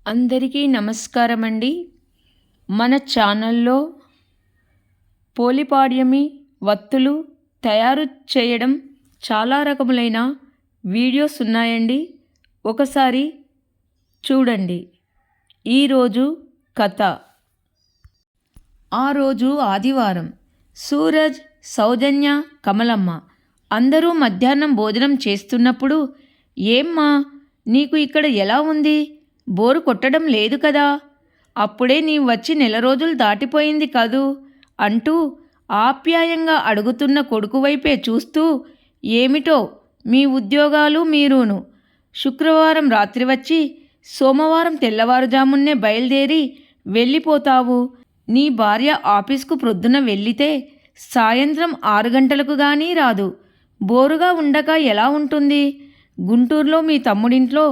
అందరికీ నమస్కారం అండి. మన ఛానల్లో పోలిపాడ్యమి వత్తులు తయారు చేయడం చాలా రకములైన వీడియోస్ ఉన్నాయండి. ఒకసారి చూడండి. ఈరోజు కథ. ఆ రోజు ఆదివారం. సూరజ్, సౌజన్య, కమలమ్మ అందరూ మధ్యాహ్నం భోజనం చేస్తున్నప్పుడు, ఏమ్మా నీకు ఇక్కడ ఎలా ఉంది? బోరు కొట్టడం లేదు కదా? అప్పుడే నీవు వచ్చి నెల రోజులు దాటిపోయింది కదూ అంటూ ఆప్యాయంగా అడుగుతున్న కొడుకు వైపే చూస్తూ, ఏమిటో మీ ఉద్యోగాలు మీరును. శుక్రవారం రాత్రి వచ్చి సోమవారం తెల్లవారుజామున్నే బయలుదేరి వెళ్ళిపోతావు. నీ భార్య ఆఫీస్కు ప్రొద్దున వెళ్ళితే సాయంత్రం 6 గంటలకు కానీ రాదు. బోరుగా ఉండక ఎలా ఉంటుంది? గుంటూరులో మీ తమ్ముడింట్లో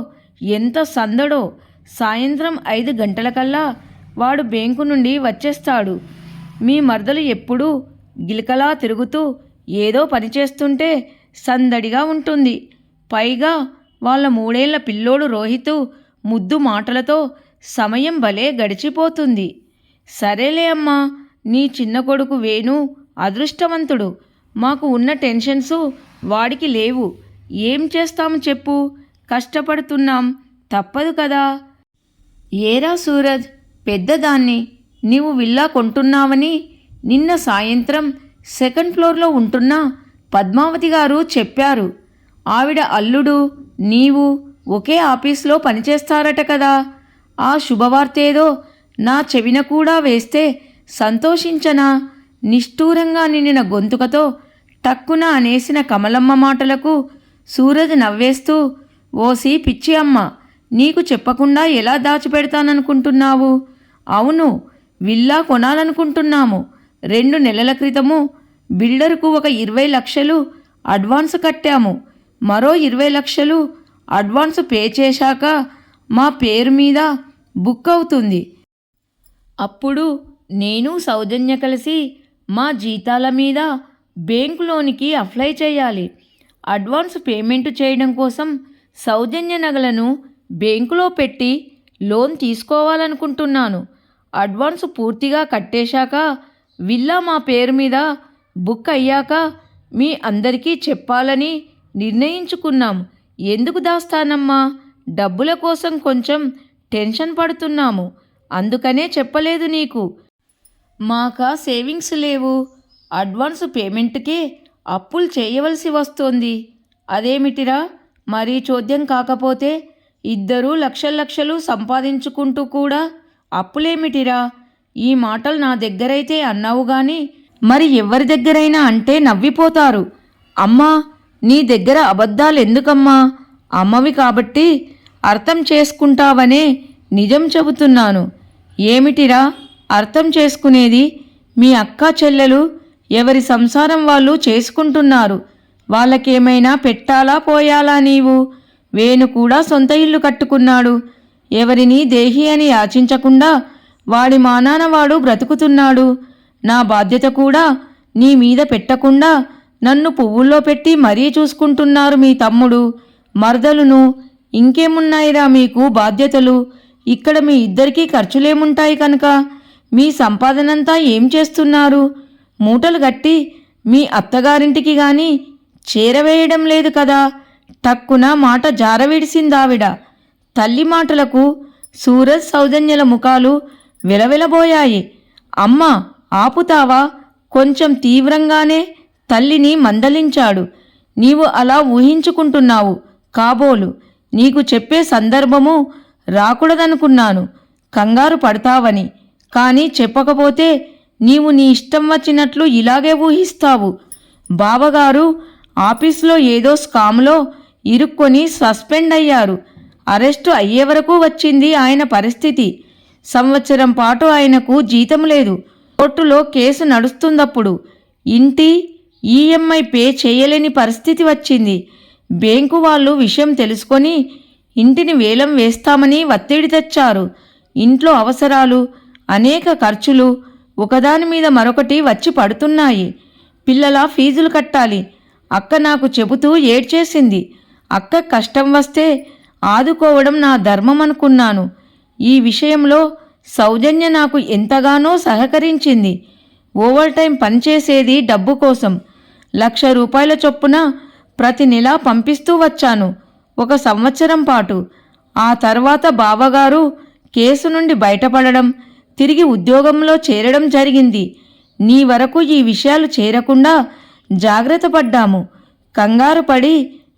ఎంత సందడో. సాయంత్రం 5 గంటలకల్లా వాడు బ్యాంకు నుండి వచ్చేస్తాడు. మీ మరదలు ఎప్పుడూ గిలకలా తిరుగుతూ ఏదో పని చేస్తుంటే సందడిగా ఉంటుంది. పైగా వాళ్ళ 3 ఏళ్ల పిల్లోడు రోహితు ముద్దు మాటలతో సమయం భలే గడిచిపోతుంది. సరేలే అమ్మా, నీ చిన్న కొడుకు వేణు అదృష్టవంతుడు. మాకు ఉన్న టెన్షన్స్ వాడికి లేవు. ఏం చేస్తాము చెప్పు? కష్టపడుతున్నాం, తప్పదు కదా. ఏరా సూరజ్, పెద్దదాన్ని, నీవు విల్లా కొంటున్నావని నిన్న సాయంత్రం 2nd ఫ్లోర్లో ఉంటున్న పద్మావతి గారు చెప్పారు. ఆవిడ అల్లుడు నీవు ఒకే ఆఫీస్లో పనిచేస్తారట కదా. ఆ శుభవార్తేదో నా చెవిన కూడా వేస్తే సంతోషించనా? నిష్ఠూరంగా నిండిన గొంతుకతో టక్కున అనేసిన కమలమ్మ మాటలకు సూరజ్ నవ్వేస్తూ, ఓసి పిచ్చి అమ్మ, నీకు చెప్పకుండా ఎలా దాచిపెడతాననుకుంటున్నావు? అవును, విల్లా కొనాలనుకుంటున్నాము. 2 నెలల క్రితము బిల్డర్కు ఒక 20 లక్షలు అడ్వాన్స్ కట్టాము. మరో 20 లక్షలు అడ్వాన్స్ పే చేశాక మా పేరు మీద బుక్ అవుతుంది. అప్పుడు నేను సౌజన్య కలిసి మా జీతాల మీద బ్యాంకు లోనికి అప్లై చేయాలి. అడ్వాన్స్ పేమెంట్ చేయడం కోసం సౌజన్య నగలను బ్యాంకులో పెట్టి లోన్ తీసుకోవాలనుకుంటున్నాను. అడ్వాన్స్ పూర్తిగా కట్టేశాక విల్లా మా పేరు మీద బుక్ అయ్యాక మీ అందరికీ చెప్పాలని నిర్ణయించుకున్నాం. ఎందుకు దాస్తానమ్మా? డబ్బుల కోసం కొంచెం టెన్షన్ పడుతున్నాము. అందుకనే చెప్పలేదు నీకు. మాకా సేవింగ్స్ లేవు. అడ్వాన్స్ పేమెంట్కే అప్పులు చేయవలసి వస్తోంది. అదేమిటిరా, మరీ చోద్యం కాకపోతే ఇద్దరూ లక్షలు సంపాదించుకుంటూ కూడా అప్పులేమిటిరా? ఈ మాటలు నా దగ్గరైతే అన్నావు గాని మరి ఎవరి దగ్గరైనా అంటే నవ్విపోతారు. అమ్మా, నీ దగ్గర అబద్ధాలెందుకమ్మా? అమ్మవి కాబట్టి అర్థం చేసుకుంటావనే నిజం చెబుతున్నాను. ఏమిటిరా అర్థం చేసుకునేది? మీ అక్క చెల్లెలు ఎవరి సంసారం వాళ్ళు చేసుకుంటున్నారు. వాళ్ళకేమైనా పెట్టాలా పోయాలా నీవు? వేణు కూడా సొంత ఇల్లు కట్టుకున్నాడు. ఎవరిని దేహి అని యాచించకుండా వాడి మానాన వాడు బ్రతుకుతున్నాడు. నా బాధ్యత కూడా నీ మీద పెట్టకుండా నన్ను పువ్వుల్లో పెట్టి మరీ చూసుకుంటున్నారు మీ తమ్ముడు, మరదలును. ఇంకేమున్నాయిరా మీకు బాధ్యతలు? ఇక్కడ మీ ఇద్దరికీ ఖర్చులేముంటాయి కనుక మీ సంపాదనంతా ఏం చేస్తున్నారు? మూటలు గట్టి మీ అత్తగారింటికి గాని చేరవేయడం లేదు కదా. టక్కున మాట జారవిడిసిందావిడ. తల్లి మాటలకు సూరజ్, సౌజన్యల ముఖాలు విలవిలబోయాయి. అమ్మ, ఆపుతావా? కొంచెం తీవ్రంగానే తల్లిని మందలించాడు. నీవు అలా ఊహించుకుంటున్నావు కాబోలు. నీకు చెప్పే సందర్భము రాకూడదనుకున్నాను, కంగారు పడతావని. కానీ చెప్పకపోతే నీవు నీ ఇష్టం వచ్చినట్లు ఇలాగే ఊహిస్తావు. బావగారు ఆఫీసులో ఏదో స్కామ్లో ఇరుక్కొని సస్పెండ్ అయ్యారు. అరెస్టు అయ్యే వరకు వచ్చింది ఆయన పరిస్థితి. 1 సంవత్సరం పాటు ఆయనకు జీతం లేదు. కోర్టులో కేసు నడుస్తుందప్పుడు. ఇంటి ఈఎంఐ పే చేయలేని పరిస్థితి వచ్చింది. బ్యాంకు వాళ్ళు విషయం తెలుసుకొని ఇంటిని వేలం వేస్తామని ఒత్తిడి తెచ్చారు. ఇంట్లో అవసరాలు, అనేక ఖర్చులు ఒకదాని మీద మరొకటి వచ్చి పడుతున్నాయి. పిల్లల ఫీజులు కట్టాలి. అక్క నాకు చెబుతూ ఏడ్చేసింది. అక్క కష్టం వస్తే ఆదుకోవడం నా ధర్మం అనుకున్నాను. ఈ విషయంలో సౌజన్య నాకు ఎంతగానో సహకరించింది. ఓవర్ టైం పనిచేసేది డబ్బు కోసం. 1,00,000 రూపాయల చొప్పున ప్రతి నెల పంపిస్తూ వచ్చాను 1 సంవత్సరం పాటు. ఆ తర్వాత బావగారు కేసు నుండి బయటపడడం, తిరిగి ఉద్యోగంలో చేరడం జరిగింది. నీ వరకు ఈ విషయాలు చేరకుండా జాగ్రత్త పడ్డాము. కంగారు పడి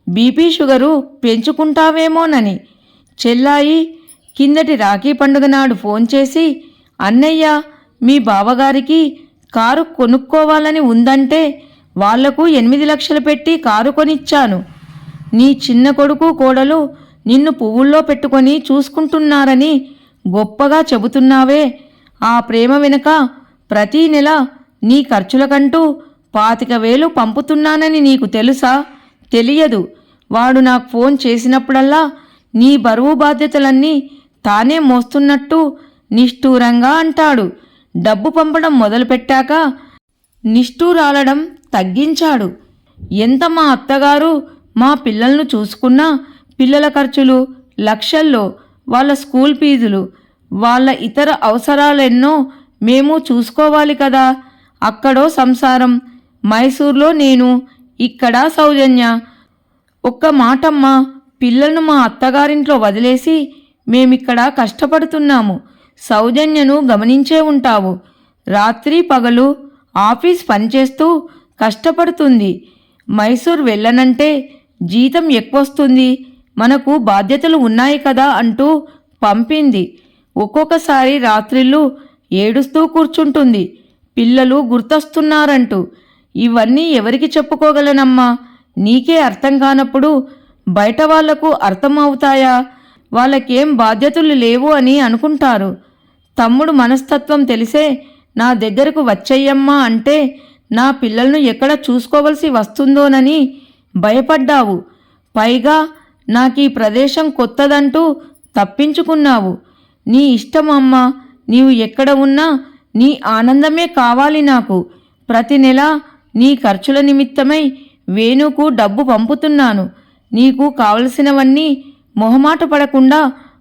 బీపీ షుగరు పెంచుకుంటావేమోనని. చెల్లాయి కిందటి రాఖీ పండుగ నాడు ఫోన్ చేసి, అన్నయ్య మీ బావగారికి కారు కొనుక్కోవాలని ఉందంటే వాళ్లకు 8 లక్షలు పెట్టి కారు కొనిచ్చాను. నీ చిన్న కొడుకు కోడలు నిన్ను పువ్వుల్లో పెట్టుకొని చూసుకుంటున్నారని గొప్పగా చెబుతున్నావే. ఆ ప్రేమ వెనుక ప్రతీ నెల నీ ఖర్చులకంటూ 25,000 పంపుతున్నానని నీకు తెలుసా? తెలియదు. వాడు నాకు ఫోన్ చేసినప్పుడల్లా నీ బరువు బాధ్యతలన్నీ తానే మోస్తున్నట్టు నిష్ఠూరంగా అంటాడు. డబ్బు పంపడం మొదలుపెట్టాక నిష్ఠూరాలడం తగ్గించాడు. ఎంత మా అత్తగారు మా పిల్లలను చూసుకున్నా పిల్లల ఖర్చులు లక్షల్లో, వాళ్ళ స్కూల్ ఫీజులు, వాళ్ళ ఇతర అవసరాలెన్నో మేము చూసుకోవాలి కదా. అక్కడో సంసారం, మైసూర్లో నేను, ఇక్కడ సౌజన్య. ఒక్క మాటమ్మా, పిల్లలను మా అత్తగారింట్లో వదిలేసి మేమిక్కడ కష్టపడుతున్నాము. సౌజన్యను గమనించే ఉంటావు. రాత్రి పగలు ఆఫీస్ పనిచేస్తూ కష్టపడుతుంది. మైసూర్ వెళ్ళనంటే జీతం ఎక్కువొస్తుంది, మనకు బాధ్యతలు ఉన్నాయి కదా అంటూ పంపింది. ఒక్కొక్కసారి రాత్రిళ్ళు ఏడుస్తూ కూర్చుంటుంది, పిల్లలు గుర్తొస్తున్నారంటూ. ఇవన్నీ ఎవరికి చెప్పుకోగలనమ్మా? నీకే అర్థం కానప్పుడు బయట వాళ్లకు అర్థం అవుతాయా? వాళ్ళకేం బాధ్యతలు లేవు అని అనుకుంటారు. తమ్ముడు మనస్తత్వం తెలిసే నా దగ్గరకు వచ్చేయమ్మా అంటే నా పిల్లలను ఎక్కడ చూసుకోవలసి వస్తుందోనని భయపడ్డావు. పైగా నాకీ ప్రదేశం కొత్తదంటూ తప్పించుకున్నావు. నీ ఇష్టం అమ్మా, నీవు ఎక్కడ ఉన్నా నీ ఆనందమే కావాలి నాకు. ప్రతి నెల నీ ఖర్చుల నిమిత్తమై వేణుకు డబ్బు పంపుతున్నాను. నీకు కావలసినవన్నీ మొహమాట పడకుండా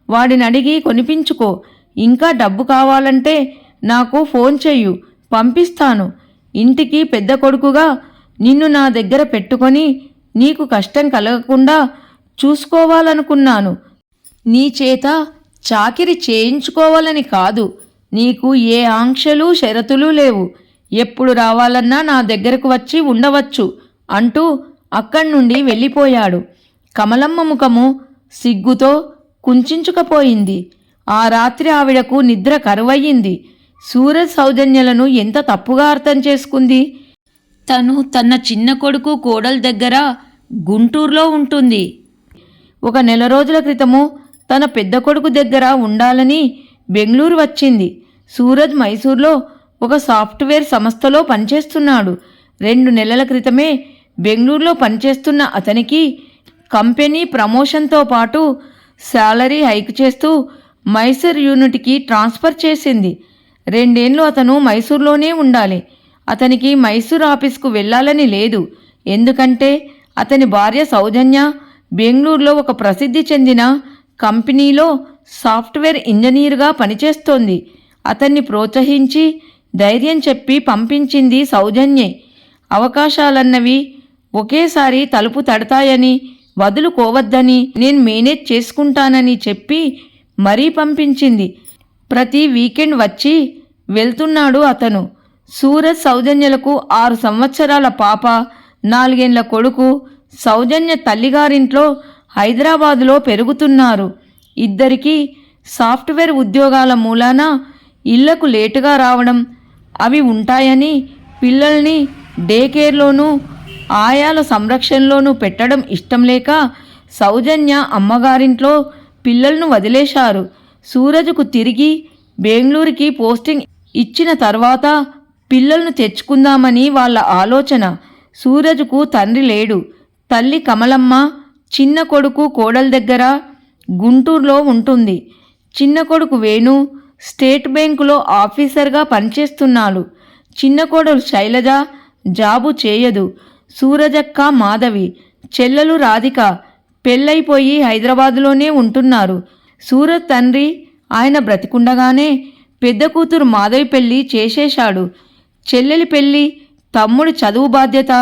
వాడిని అడిగి కొనిపించుకో. ఇంకా డబ్బు కావాలంటే నాకు ఫోన్ చెయ్యు, పంపిస్తాను. ఇంటికి పెద్ద కొడుకుగా నిన్ను నా దగ్గర పెట్టుకొని నీకు కష్టం కలగకుండా చూసుకోవాలనుకున్నాను. నీ చేత చాకిరి చేయించుకోవాలని కాదు. నీకు ఏ ఆంక్షలు షరతులు లేవు. ఎప్పుడు రావాలన్నా నా దగ్గరకు వచ్చి ఉండవచ్చు అంటూ అక్కడి నుండి వెళ్ళిపోయాడు. కమలమ్మ ముఖము సిగ్గుతో కుంచుకుపోయింది. ఆ రాత్రి ఆవిడకు నిద్ర కరువయ్యింది. సూరజ్ సౌజన్యలను ఎంత తప్పుగా అర్థం చేసుకుంది. తను తన చిన్న కొడుకు కోడల దగ్గర గుంటూరులో ఉంటుంది. 1 నెల రోజుల క్రితము తన పెద్ద కొడుకు దగ్గర ఉండాలని బెంగళూరు వచ్చింది. సూరజ్ మైసూర్లో ఒక సాఫ్ట్వేర్ సంస్థలో పనిచేస్తున్నాడు. 2 నెలల క్రితమే బెంగళూరులో పనిచేస్తున్న అతనికి కంపెనీ ప్రమోషన్తో పాటు శాలరీ హైక్ చేస్తూ మైసూర్ యూనిట్కి ట్రాన్స్ఫర్ చేసింది. 2 ఏళ్ళు అతను మైసూర్లోనే ఉండాలి. అతనికి మైసూర్ ఆఫీస్కు వెళ్ళాలని లేదు. ఎందుకంటే అతని భార్య సౌజన్య బెంగళూరులో ఒక ప్రసిద్ధి చెందిన కంపెనీలో సాఫ్ట్వేర్ ఇంజనీర్గా పనిచేస్తోంది. అతన్ని ప్రోత్సహించి ధైర్యం చెప్పి పంపించింది సౌజన్యే. అవకాశాలన్నవి ఒకేసారి తలుపు తడతాయని, వదులుకోవద్దని, నేను మేనేజ్ చేసుకుంటానని చెప్పి మరీ పంపించింది. ప్రతి వీకెండ్ వచ్చి వెళ్తున్నాడు అతను. సూరజ్ సౌజన్యలకు 6 సంవత్సరాల పాప, 4 ఏళ్ల కొడుకు. సౌజన్య తల్లిగారింట్లో హైదరాబాదులో పెరుగుతున్నారు. ఇద్దరికీ సాఫ్ట్వేర్ ఉద్యోగాల మూలాన ఇళ్లకు లేటుగా రావడం అవి ఉంటాయని పిల్లల్ని డే కేర్లోనూ ఆయాల సంరక్షణలోనూ పెట్టడం ఇష్టం లేక సౌజన్య అమ్మగారింట్లో పిల్లలను వదిలేశారు. సూరజ్కు తిరిగి బెంగళూరుకి పోస్టింగ్ ఇచ్చిన తర్వాత పిల్లలను తెచ్చుకుందామని వాళ్ళ ఆలోచన. సూరజ్కు తండ్రి లేడు. తల్లి కమలమ్మ చిన్న కొడుకు కోడల దగ్గర గుంటూరులో ఉంటుంది. చిన్న కొడుకు వేణు స్టేట్ బ్యాంకులో ఆఫీసర్గా పనిచేస్తున్నాడు. చిన్న కోడలు శైలజ జాబు చేయదు. సూరజక్క, మాధవి చెల్లెలు రాధిక పెళ్ళైపోయి హైదరాబాదులోనే ఉంటున్నారు. సూరజ్ తండ్రి ఆయన బ్రతికుండగానే పెద్ద కూతురు మాధవి పెళ్లి చేసేశాడు. చెల్లెలి పెళ్లి, తమ్ముడి చదువు బాధ్యత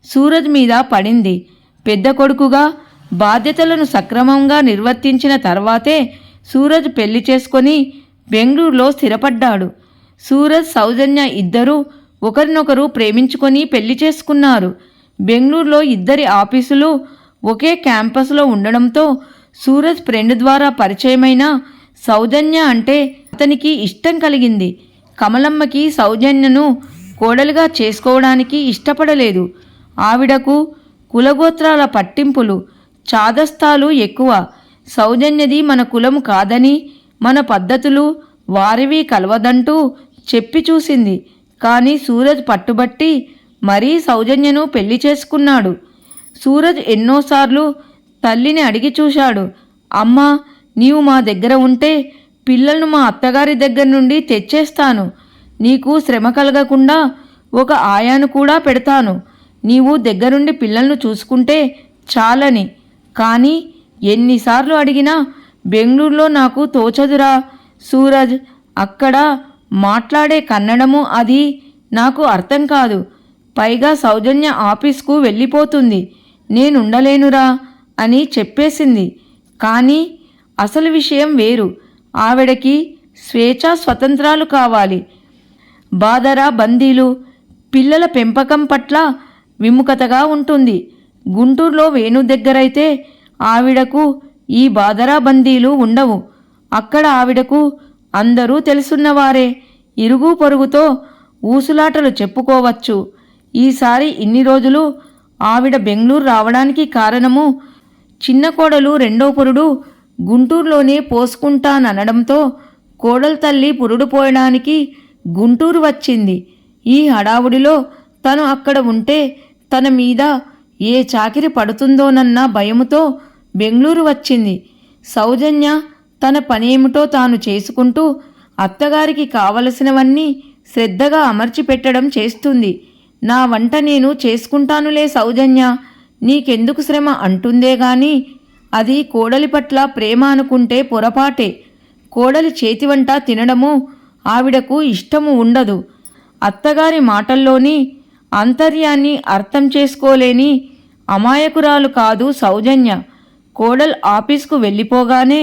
సూరజ్ మీద పడింది. పెద్ద కొడుకుగా బాధ్యతలను సక్రమంగా నిర్వర్తించిన తర్వాతే సూరజ్ పెళ్లి చేసుకొని బెంగళూరులో స్థిరపడ్డాడు. సూరజ్, సౌజన్య ఇద్దరూ ఒకరినొకరు ప్రేమించుకొని పెళ్లి చేసుకున్నారు. బెంగళూరులో ఇద్దరి ఆఫీసులు ఒకే క్యాంపస్లో ఉండడంతో సూరజ్ ఫ్రెండ్ ద్వారా పరిచయమైన సౌజన్య అంటే అతనికి ఇష్టం కలిగింది. కమలమ్మకి సౌజన్యను కోడలుగా చేసుకోవడానికి ఇష్టపడలేదు. ఆవిడకు కులగోత్రాల పట్టింపులు, చాదస్తాలు ఎక్కువ. సౌజన్యది మన కులం కాదని, మన పద్ధతులు వారివి కలవదంటూ చెప్పి చూసింది. కానీ సూరజ్ పట్టుబట్టి మరీ సౌజన్యను పెళ్లి చేసుకున్నాడు. సూరజ్ ఎన్నోసార్లు తల్లిని అడిగి చూశాడు. అమ్మా, నీవు మా దగ్గర ఉంటే పిల్లలను మా అత్తగారి దగ్గర నుండి తెచ్చేస్తాను. నీకు శ్రమ కలగకుండా ఒక ఆయాను కూడా పెడతాను. నీవు దగ్గరుండి పిల్లలను చూసుకుంటే చాలని. కానీ ఎన్నిసార్లు అడిగినా బెంగళూరులో నాకు తోచదురా సూరజ్. అక్కడ మాట్లాడే కన్నడము అది నాకు అర్థం కాదు. పైగా సౌజన్య ఆఫీస్కు వెళ్ళిపోతుంది. నేనుండలేనురా అని చెప్పేసింది. కానీ అసలు విషయం వేరు. ఆవిడకి స్వేచ్ఛా స్వతంత్రాలు కావాలి. బాదరా బందీలు, పిల్లల పెంపకం పట్ల విముఖతగా ఉంటుంది. గుంటూరులో వేణు దగ్గరైతే ఆవిడకు ఈ బాదరా బందీలు ఉండవు. అక్కడ ఆవిడకు అందరూ తెలుసున్నవారే. ఇరుగు పొరుగుతో ఊసులాటలు చెప్పుకోవచ్చు. ఈసారి ఇన్ని రోజులు ఆవిడ బెంగళూరు రావడానికి కారణము చిన్న కోడలు రెండో పురుడు గుంటూరులోనే పోసుకుంటాననడంతో కోడలు తల్లి పురుడు పోయడానికి గుంటూరు వచ్చింది. ఈ హడావుడిలో తను అక్కడ ఉంటే తన మీద ఏ చాకిరి పడుతుందోనన్న భయముతో బెంగళూరు వచ్చింది. సౌజన్య తన పనేమిటో తాను చేసుకుంటూ అత్తగారికి కావలసినవన్నీ శ్రద్ధగా అమర్చి పెట్టడం చేస్తుంది. నా వంట నేను చేసుకుంటానులే సౌజన్య, నీకెందుకు శ్రమ అంటుందే గాని అది కోడలి పట్ల ప్రేమ అనుకుంటే పొరపాటే. కోడలి చేతి వంట తినడము ఆవిడకు ఇష్టము ఉండదు. అత్తగారి మాటల్లోని అంతర్యాన్ని అర్థం చేసుకోలేని అమాయకురాలు కాదు సౌజన్య. కోడలు ఆఫీస్కు వెళ్ళిపోగానే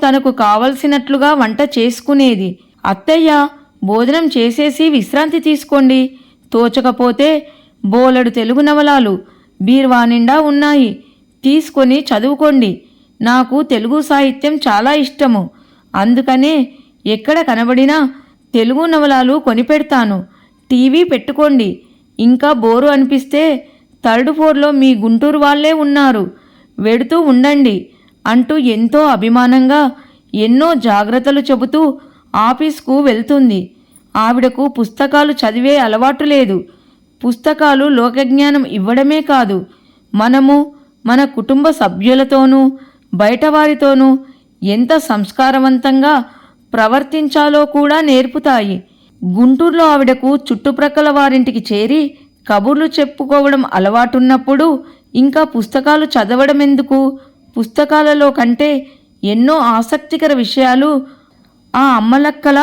తనకు కావలసినట్లుగా వంట చేసుకునేది. అత్తయ్య, భోజనం చేసేసి విశ్రాంతి తీసుకోండి. తోచకపోతే బోలెడు తెలుగు నవలాలు బీర్వా నిండా ఉన్నాయి, తీసుకొని చదువుకోండి. నాకు తెలుగు సాహిత్యం చాలా ఇష్టము. అందుకనే ఎక్కడ కనబడినా తెలుగు నవలాలు కొనిపెడతాను. టీవీ పెట్టుకోండి. ఇంకా బోరు అనిపిస్తే థర్డ్ ఫ్లోర్లో మీ గుంటూరు వాళ్ళే ఉన్నారు, వెడుతూ ఉండండి అంటూ ఎంతో అభిమానంగా ఎన్నో జాగ్రత్తలు చెబుతూ ఆఫీస్కు వెళ్తుంది. ఆవిడకు పుస్తకాలు చదివే అలవాటు లేదు. పుస్తకాలు లోకజ్ఞానం ఇవ్వడమే కాదు, మనము మన కుటుంబ సభ్యులతోనూ బయటవారితోనూ ఎంత సంస్కారవంతంగా ప్రవర్తించాలో కూడా నేర్పుతాయి. గుంటూరులో ఆవిడకు చుట్టుప్రక్కల వారింటికి చేరి కబుర్లు చెప్పుకోవడం అలవాటున్నప్పుడు ఇంకా పుస్తకాలు చదవడం ఎందుకు? పుస్తకాలలో కంటే ఎన్నో ఆసక్తికర విషయాలు ఆ అమ్మలక్కల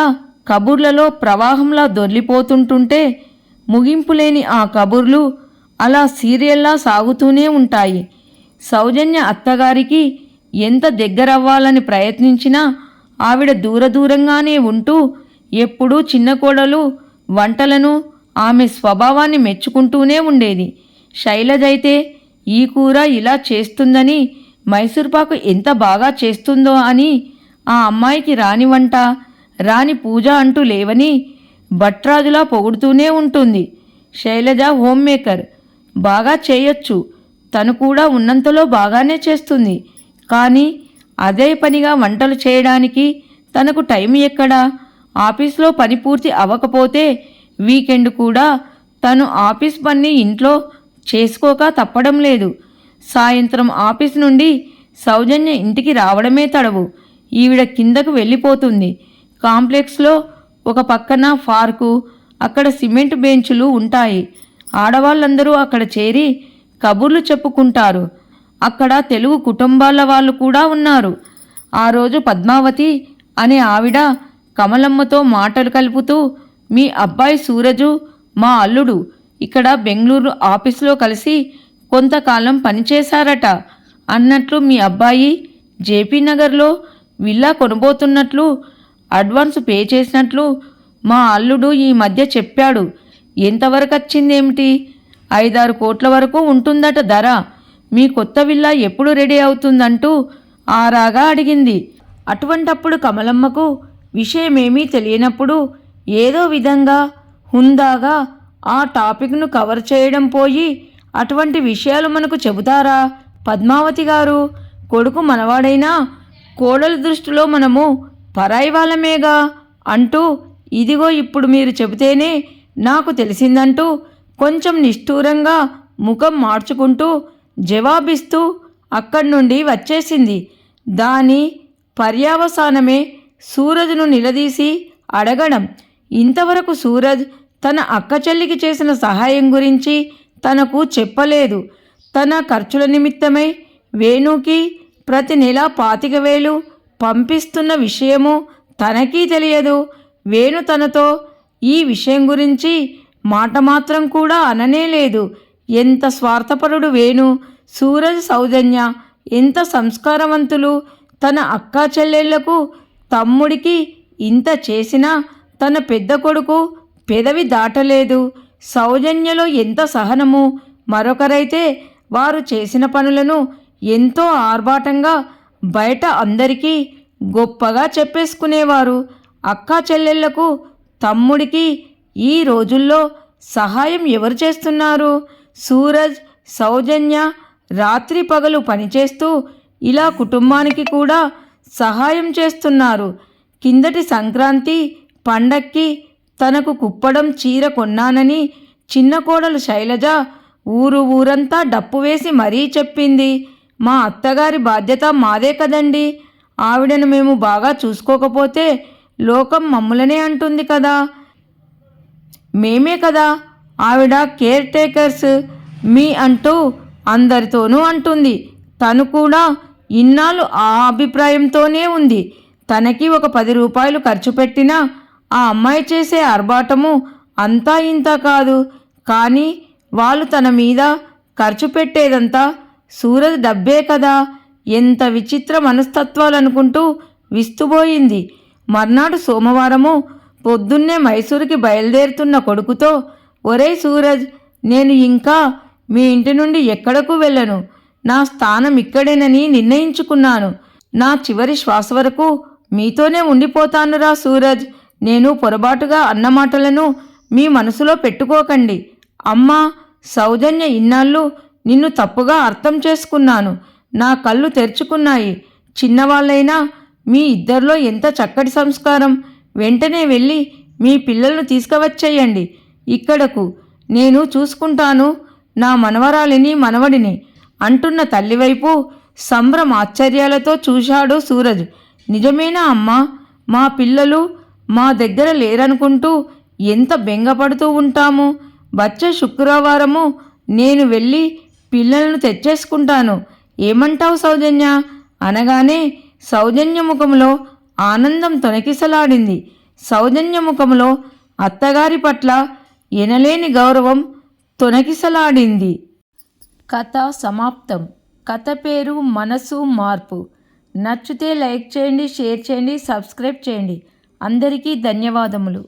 కబుర్లలో ప్రవాహంలా దొర్లిపోతుంటుంటే ముగింపులేని ఆ కబుర్లు అలా సీరియల్లా సాగుతూనే ఉంటాయి. సౌజన్య అత్తగారికి ఎంత దగ్గరవ్వాలని ప్రయత్నించినా ఆవిడ దూరంగానే ఉంటూ ఎప్పుడూ చిన్న కోడలు వంటలను, ఆమె స్వభావాన్ని మెచ్చుకుంటూనే ఉండేది. శైలజైతే ఈ కూర ఇలా చేస్తుందని, మైసూర్పాకు ఎంత బాగా చేస్తుందో అని, ఆ అమ్మాయికి రాని వంట, రాని పూజ అంటూ లేవని భట్రాజులా పొగుడుతూనే ఉంటుంది. శైలజ హోమ్ మేకర్, బాగా చేయొచ్చు. తను కూడా ఉన్నంతలో బాగానే చేస్తుంది. కానీ అదే పనిగా వంటలు చేయడానికి తనకు టైం ఎక్కడా? ఆఫీస్లో పని పూర్తి అవ్వకపోతే వీకెండ్ కూడా తను ఆఫీస్ పని ఇంట్లో చేసుకోక తప్పడం లేదు. సాయంత్రం ఆఫీస్ నుండి సౌజన్య ఇంటికి రావడమే తడవు. ఈవిడ కిందకు వెళ్ళిపోతుంది. కాంప్లెక్స్లో ఒక పక్కన పార్కు, అక్కడ సిమెంట్ బెంచులు ఉంటాయి. ఆడవాళ్ళందరూ అక్కడ చేరి కబుర్లు చెప్పుకుంటారు. అక్కడ తెలుగు కుటుంబాల వాళ్ళు కూడా ఉన్నారు. ఆ రోజు పద్మావతి అనే ఆవిడ కమలమ్మతో మాటలు కలుపుతూ, మీ అబ్బాయి సూరజు మా అల్లుడు ఇక్కడ బెంగళూరు ఆఫీసులో కలిసి కొంతకాలం పనిచేశారట అన్నట్లు మీ అబ్బాయి జేపీ నగర్లో విల్లా కొనబోతున్నట్లు అడ్వాన్స్ పే చేసినట్లు మా అల్లుడు ఈ మధ్య చెప్పాడు. ఎంతవరకు వచ్చిందేమిటి? 5-6 కోట్ల వరకు ఉంటుందట ధర. మీ కొత్త విల్లా ఎప్పుడు రెడీ అవుతుందంటూ ఆరాగా అడిగింది. అటువంటప్పుడు కమలమ్మకు విషయమేమీ తెలియనప్పుడు ఏదో విధంగా హుందాగా ఆ టాపిక్ను కవర్ చేయడం పోయి అటువంటి విషయాలు మనకు చెబుతారా పద్మావతి గారు? కొడుకు మనవాడైనా కోడలి దృష్టిలో మనము పరాయి వాళ్ళమేగా అంటూ, ఇదిగో ఇప్పుడు మీరు చెబితేనే నాకు తెలిసిందంటూ కొంచెం నిష్ఠూరంగా ముఖం మార్చుకుంటూ జవాబిస్తూ అక్కడి నుండి వచ్చేసింది. దాని పర్యవసానమే సూరజ్ను నిలదీసి అడగడం. ఇంతవరకు సూరజ్ తన అక్క చెల్లికి చేసిన సహాయం గురించి తనకు చెప్పలేదు. తన ఖర్చుల నిమిత్తమై వేణుకి ప్రతి నెల 25,000 పంపిస్తున్న విషయము తనకీ తెలియదు. వేణు తనతో ఈ విషయం గురించి మాట మాత్రం కూడా అననేలేదు. ఎంత స్వార్థపరుడు వేణు! సూరజ్ సౌజన్య ఎంత సంస్కారవంతులు! తన అక్కా చెల్లెళ్లకు తమ్ముడికి ఇంత చేసినా తన పెద్ద కొడుకు పెదవి దాటలేదు. సౌజన్యలో ఎంత సహనము! మరొకరైతే వారు చేసిన పనులను ఎంతో ఆర్భాటంగా బయట అందరికీ గొప్పగా చెప్పేసుకునేవారు. అక్కా చెల్లెళ్లకు తమ్ముడికి ఈ రోజుల్లో సహాయం ఎవరు చేస్తున్నారు? సూరజ్ సౌజన్య రాత్రి పగలు పనిచేస్తూ ఇలా కుటుంబానికి కూడా సహాయం చేస్తున్నారు. కిందటి సంక్రాంతి పండక్కి తనకు కుప్పడం చీర కొన్నానని చిన్న కోడలు శైలజ ఊరంతా డప్పు వేసి మరీ చెప్పింది. మా అత్తగారి బాధ్యత మాదే కదండి. ఆవిడను మేము బాగా చూసుకోకపోతే లోకం మమ్ములనే అంటుంది కదా. మేమే కదా ఆవిడ కేర్ టేకర్స్ మీ అంటూ అందరితోనూ అంటుంది. తను కూడా ఇన్నాళ్ళు ఆ అభిప్రాయంతోనే ఉంది. తనకి ఒక 10 రూపాయలు ఖర్చు పెట్టినా ఆ అమ్మాయి చేసే ఆర్భాటము అంతా ఇంత కాదు. కానీ వాళ్ళు తన మీద ఖర్చు పెట్టేదంతా సూరజ్ డబ్బే కదా. ఎంత విచిత్ర మనస్తత్వాలు అనుకుంటూ విస్తుబోయింది. మర్నాడు సోమవారము పొద్దున్నే మైసూరుకి బయలుదేరుతున్న కొడుకుతో, ఒరేయ్ సూరజ్, నేను ఇంకా మీ ఇంటి నుండి ఎక్కడకు వెళ్ళను. నా స్థానం ఇక్కడేనని నిర్ణయించుకున్నాను. నా చివరి శ్వాస వరకు మీతోనే ఉండిపోతానురా సూరజ్. నేను పొరపాటుగా అన్న మాటలను మీ మనసులో పెట్టుకోకండి. అమ్మా సౌజన్య, ఇన్నాళ్ళు నిన్ను తప్పుగా అర్థం చేసుకున్నాను. నా కళ్ళు తెరుచుకున్నాయి. చిన్నవాళ్ళైనా మీ ఇద్దరిలో ఎంత చక్కటి సంస్కారం. వెంటనే వెళ్ళి మీ పిల్లలను తీసుకువచ్చేయండి ఇక్కడకు. నేను చూసుకుంటాను నా మనవరాలిని మనవడిని అంటున్న తల్లివైపు సంభ్రమాశ్చర్యాలతో చూశాడు సూరజ్. నిజమేనా అమ్మా? మా పిల్లలు మా దగ్గర లేరనుకుంటూ ఎంత బెంగపడుతూ ఉంటాము. వచ్చే శుక్రవారము నేను వెళ్ళి పిల్లలను తెచ్చేసుకుంటాను. ఏమంటావు సౌజన్య అనగానే సౌజన్య ముఖంలో ఆనందం తొణికిసలాడింది. సౌజన్య ముఖంలో అత్తగారి పట్ల ఎనలేని గౌరవం తొణికిసలాడింది. కథ సమాప్తం. కథ పేరు మనసు మార్పు. నచ్చితే లైక్ చేయండి, షేర్ చేయండి, సబ్స్క్రైబ్ చేయండి. అందరికీ ధన్యవాదములు.